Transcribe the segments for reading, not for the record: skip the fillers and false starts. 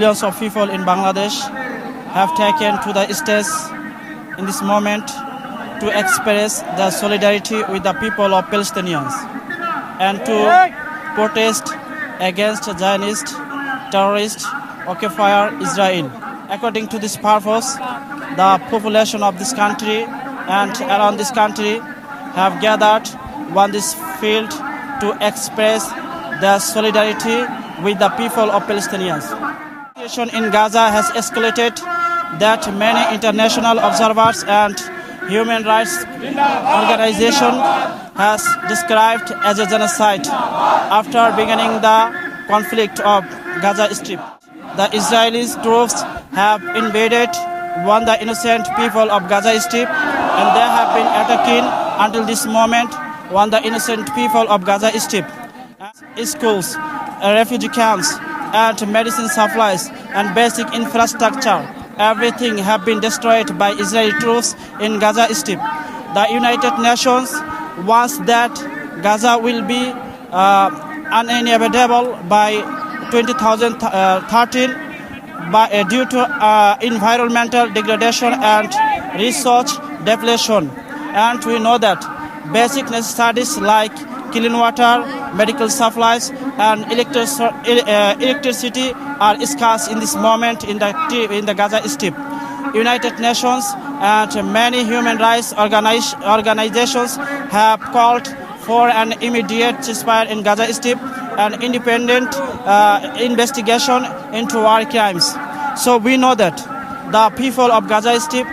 millions of people in Bangladesh have taken to the stage in this moment to express their solidarity with the people of Palestinians and to protest against Zionist terrorist occupier Israel. According to this purpose, the population of this country and around this country have gathered on this field to express their solidarity with the people of Palestinians. The situation in Gaza has escalated that many international observers and human rights organizations has described as a genocide after beginning the conflict of Gaza Strip. The Israeli troops have invaded the innocent people of Gaza Strip, and they have been attacking until this moment the innocent people of Gaza Strip. Schools, refugee camps, and medicine supplies and basic infrastructure, everything have been destroyed by Israeli troops in Gaza Strip. The United Nations wants that Gaza will be uninhabitable by 2013 due to environmental degradation and resource depletion. And we know that basic necessities like clean water, medical supplies, and electricity are scarce in this moment in the Gaza Strip. United Nations and many human rights organizations have called for an immediate ceasefire in Gaza Strip and independent investigation into war crimes. So we know that the people of Gaza Strip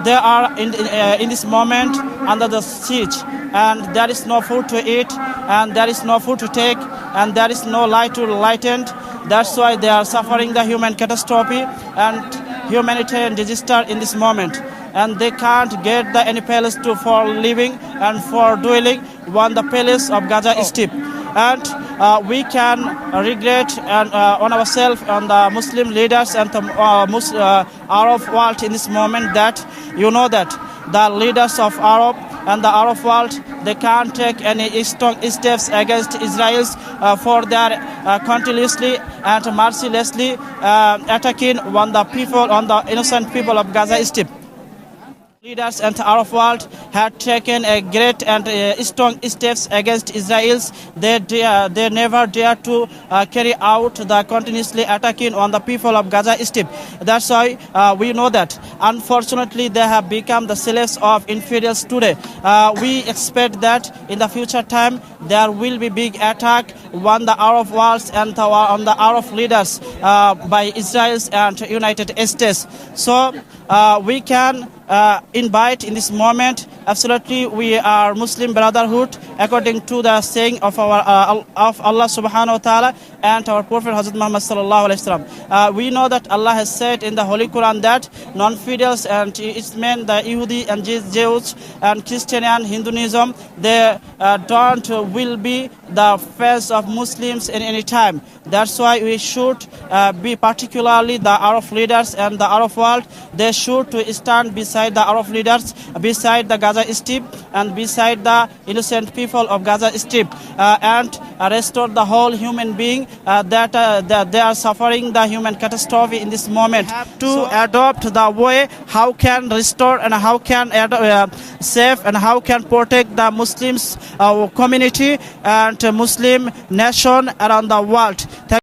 they are in this moment under the siege, and there is no food to eat, and there is no food to take, and there is no light to lighten. That's why they are suffering the human catastrophe and humanitarian disaster in this moment, and they can't get any place for living and for dwelling on the place of Gaza Strip. And we can regret on ourselves, on the Muslim leaders and the Arab world in this moment, that you know that the leaders of Arab and the Arab world, they can't take any strong steps against Israel for their continuously and mercilessly attacking on the people, on the innocent people of Gaza Strip. Leaders and the Arab world had taken a great and strong steps against Israel. They never dare to carry out the continuously attacking on the people of Gaza Strip. That's why we know that unfortunately they have become the slaves of infidels today. We expect that in the future time there will be big attack on the Arab world and on the Arab leaders by Israel and United States. So we can invite in this moment, absolutely we are Muslim brotherhood according to the saying of our of Allah subhanahu wa ta'ala and our Prophet Hazrat Muhammad sallallahu alaihi wasallam. We know that Allah has said in the Holy Quran that non-fidels and its men, the Yehudi and Jews and Christian and Hinduism, they don't will be the face of Muslims in any time. That's why we should be particularly the Arab leaders and the Arab world, they should to stand beside the Arab leaders, beside the Gaza Strip and beside the innocent people of Gaza Strip and restore the whole human being that they are suffering the human catastrophe in this moment. To adopt the way how can restore and how can save and how can protect the Muslims community and Muslim nation around the world.